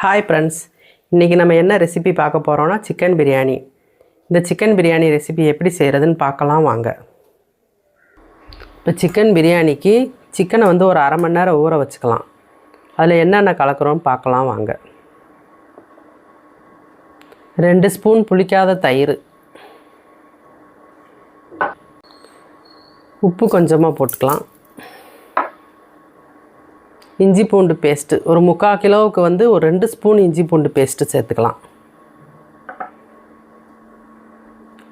Hi friends, இன்றைக்கி நம்ம என்ன ரெசிபி பார்க்க போகிறோன்னா சிக்கன் பிரியாணி. இந்த சிக்கன் பிரியாணி ரெசிபி எப்படி செய்கிறதுன்னு பார்க்கலாம் வாங்க. இப்போ சிக்கன் பிரியாணிக்கு சிக்கனை ஒரு அரை மணி நேரம் ஊற வச்சுக்கலாம். அதில் என்னென்ன கலக்கிறோன்னு பார்க்கலாம் வாங்க. 2 ஸ்பூன் புளிக்காத தயிர், உப்பு கொஞ்சமாக போட்டுக்கலாம். இஞ்சி பூண்டு பேஸ்ட்டு ஒரு 3/4 கிலோவுக்கு ஒரு 2 ஸ்பூன் இஞ்சி பூண்டு பேஸ்ட்டு சேர்த்துக்கலாம்.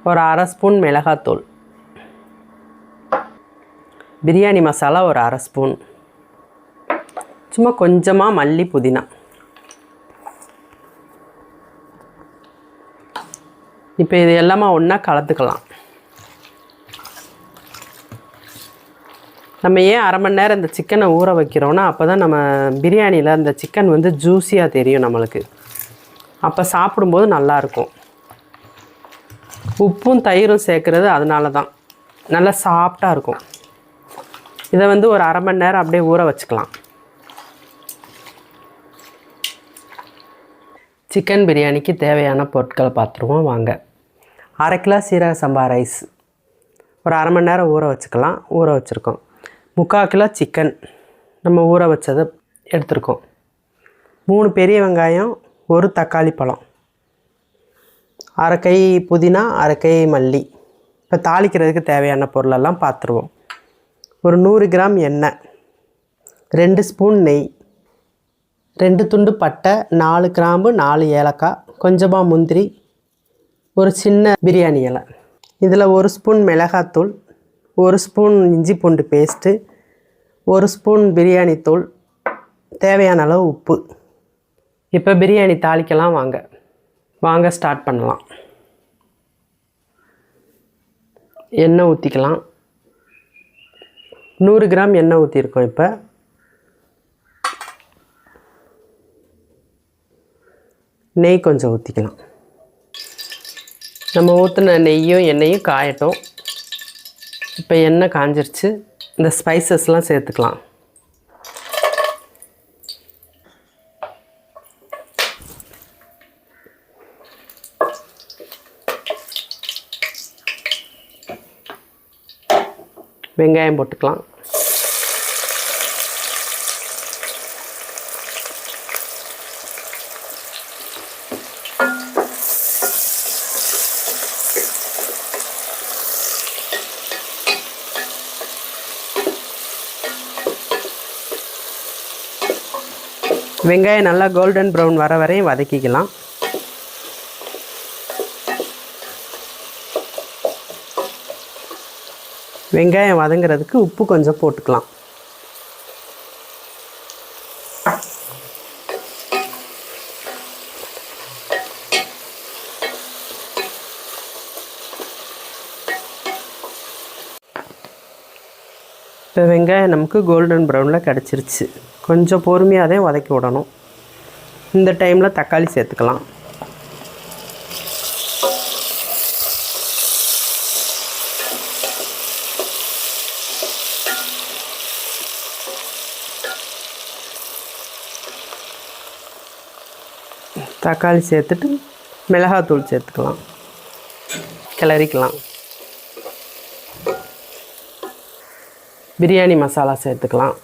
ஒரு அரை ஸ்பூன் மிளகாத்தூள், பிரியாணி மசாலா ஒரு அரை ஸ்பூன், சும்மா கொஞ்சமாக மல்லி புதினா. இப்போ இது எல்லாமே ஒன்றா கலந்துக்கலாம். நம்ம ஏன் அரை மணி நேரம் இந்த சிக்கனை ஊற வைக்கிறோன்னா அப்போ தான் நம்ம பிரியாணியில் அந்த சிக்கன் ஜூஸியாக தெரியும் நம்மளுக்கு. அப்போ சாப்பிடும்போது நல்லாயிருக்கும். உப்பும் தயிரும் சேர்க்குறது அதனால தான் நல்லா சாஃப்டாக இருக்கும். இதை ஒரு அரை மணி நேரம் அப்படியே ஊற வச்சுக்கலாம். சிக்கன் பிரியாணிக்கு தேவையான பொருட்களை பார்த்துருவோம் வாங்க. 1/2 கிலோ சீரக சம்பா ரைஸ் ஒரு அரை மணி நேரம் ஊற வச்சுக்கலாம். ஊற வச்சுருக்கோம். 3/4 கிலோ சிக்கன் நம்ம ஊற வச்சதை எடுத்துருக்கோம். 3 பெரிய வெங்காயம், 1 தக்காளி பழம், அரை கை புதினா, அரை கை மல்லி. இப்போ தாளிக்கிறதுக்கு தேவையான பொருளெல்லாம் பார்த்துருவோம். ஒரு 100 கிராம் எண்ணெய், 2 ஸ்பூன் நெய், 2 துண்டு பட்டை, 4 கிராம்பு, 4 ஏலக்காய், கொஞ்சமாக முந்திரி, ஒரு சின்ன பிரியாணி இலை. இதில் 1 ஸ்பூன் மிளகாத்தூள், 1 ஸ்பூன் இஞ்சி பூண்டு பேஸ்ட்டு, 1 ஸ்பூன் பிரியாணி தூள், தேவையான அளவு உப்பு. இப்போ பிரியாணி தாளிக்கலாம் வாங்க ஸ்டார்ட் பண்ணலாம். எண்ணெய் ஊற்றிக்கலாம். 100 கிராம் எண்ணெய் ஊற்றிருக்கோம். இப்போ நெய் கொஞ்சம் ஊற்றிக்கலாம். நம்ம ஊற்றின நெய்யும் எண்ணெயும் காயட்டும். இப்போ எண்ணெய் காஞ்சிருச்சு. இந்த ஸ்பைசஸ்லாம் சேர்த்துக்கலாம். வெங்காயம் போட்டுக்கலாம். வெங்காயம் நல்லா கோல்டன் ப்ரௌன் வர வரையும் வதக்கிக்கலாம். வெங்காயம் வதங்கிறதுக்கு உப்பு கொஞ்சம் போட்டுக்கலாம். இப்போ வெங்காயம் நமக்கு கோல்டன் ப்ரௌனில் கிடச்சிருச்சு. கொஞ்சம் பொறுமையாக தான் வதக்கி விடணும். இந்த டைமில் தக்காளி சேர்த்துக்கலாம். தக்காளி சேர்த்துட்டு மிளகாத்தூள் சேர்த்துக்கலாம். கிளறிக்கலாம். பிரியாணி மசாலா சேர்த்துக்கலாம்.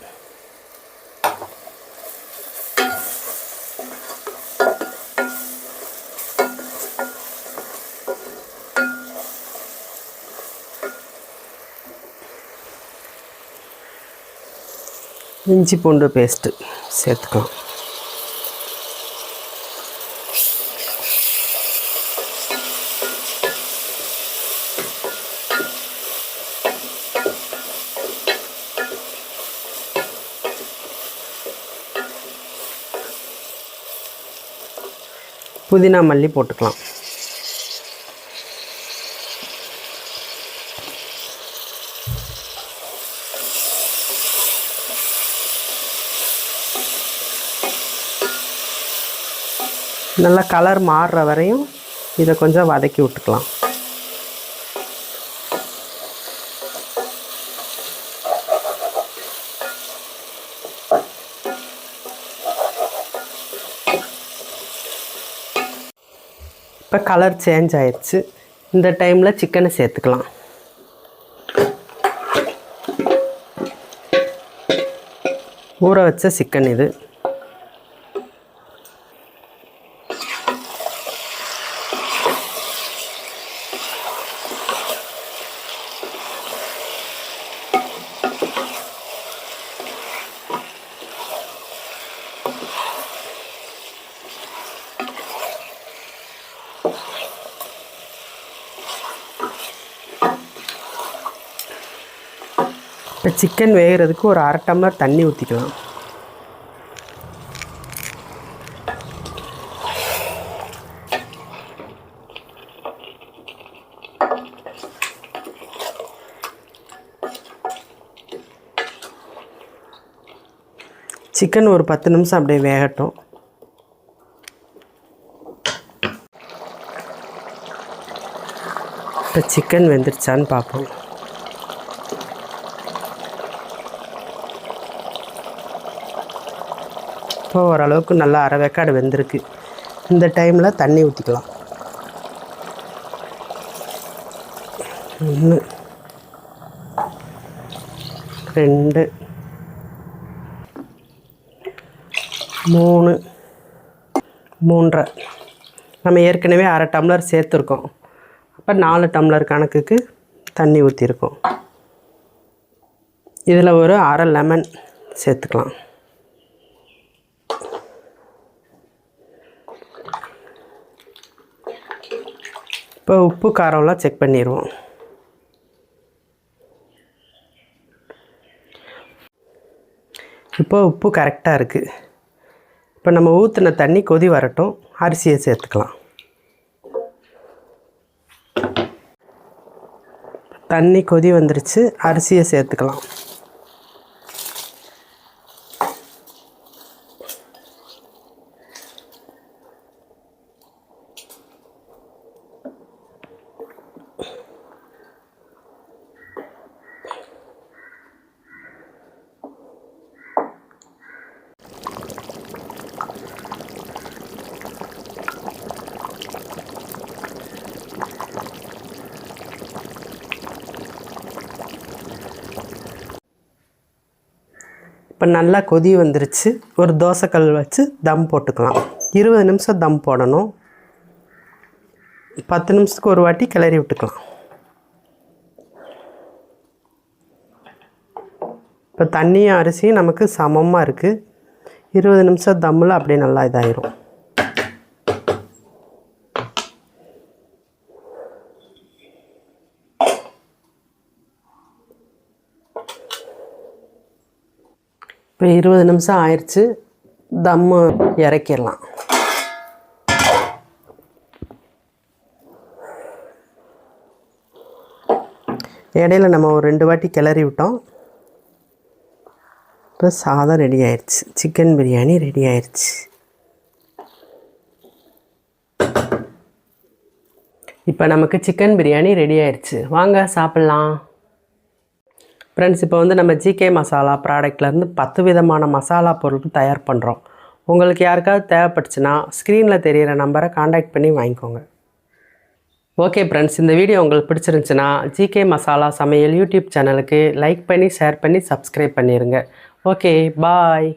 இஞ்சி பூண்டு பேஸ்ட்டு சேர்த்துக்கலாம். புதினா மல்லி போட்டுக்கலாம். நல்லா கலர் மாறுற வரையும் இதை கொஞ்சம் வதக்கி விட்டுக்கலாம். இப்போ கலர் சேஞ்ச் ஆயிடுச்சு. இந்த டைமில் சிக்கனை சேர்த்துக்கலாம். ஊற வச்ச சிக்கன் இது. இப்போ சிக்கன் வேகிறதுக்கு ஒரு அரை டம்ளர் தண்ணி ஊற்றிக்கலாம். சிக்கன் ஒரு 10 நிமிஷம் அப்படியே வேகட்டும். இப்போ சிக்கன் வெந்துருச்சான்னு பார்ப்போம். இப்போ ஓரளவுக்கு நல்லா அரை வேக்காடு வெந்திருக்கு. இந்த டைமில் தண்ணி ஊற்றிக்கலாம். 1 2 3 3.5. நம்ம ஏற்கனவே அரை டம்ளர் சேர்த்துருக்கோம். அப்போ 4 டம்ளர் கணக்குக்கு தண்ணி ஊற்றிருக்கோம். இதில் ஒரு அரை லெமன் சேர்த்துக்கலாம். இப்போ உப்பு காரம்லாம் செக் பண்ணிடுவோம். இப்போ உப்பு கரெக்டாக இருக்குது. இப்போ நம்ம ஊற்றின தண்ணி கொதி வரட்டும். அரிசியை சேர்த்துக்கலாம். தண்ணி கொதி வந்துருச்சு. அரிசியை சேர்த்துக்கலாம். இப்போ நல்லா கொதி வந்துருச்சு. ஒரு தோசைக்கல் வச்சு தம் போட்டுக்கலாம். 20 நிமிஷம் தம் போடணும். 10 நிமிஷத்துக்கு ஒரு வாட்டி கிளறி விட்டுக்கலாம். இப்போ தண்ணியும் அரிசியும் நமக்கு சமமாக இருக்குது. 20 நிமிஷம் தம்மில் அப்படியே நல்லா இதாயிரும். இப்போ 20 நிமிஷம் ஆயிடுச்சு. தம்மு இறக்கிடலாம். இடையில நம்ம ஒரு 2 வாட்டி கிளறி விட்டோம். இப்போ சாதம் ரெடி ஆயிடுச்சு. சிக்கன் பிரியாணி ரெடி ஆயிடுச்சு. இப்போ நமக்கு சிக்கன் பிரியாணி ரெடி ஆயிடுச்சு. வாங்க சாப்பிட்லாம். ஃப்ரெண்ட்ஸ், இப்போ வந்து நம்ம ஜிகே மசாலா ப்ராடக்ட்லேருந்து 10 விதமான மசாலா பொருட்கள் தயார் பண்ணுறோம். உங்களுக்கு யாருக்காவது தேவைப்பட்டுச்சுன்னா ஸ்க்ரீனில் தெரிகிற நம்பரை காண்டாக்ட் பண்ணி வாங்கிக்கோங்க. ஓகே ஃப்ரெண்ட்ஸ், இந்த வீடியோ உங்களுக்கு பிடிச்சிருந்துச்சுன்னா ஜிகே மசாலா சமையல் யூடியூப் சேனலுக்கு லைக் பண்ணி ஷேர் பண்ணி சப்ஸ்கிரைப் பண்ணிடுங்க. ஓகே, பாய்.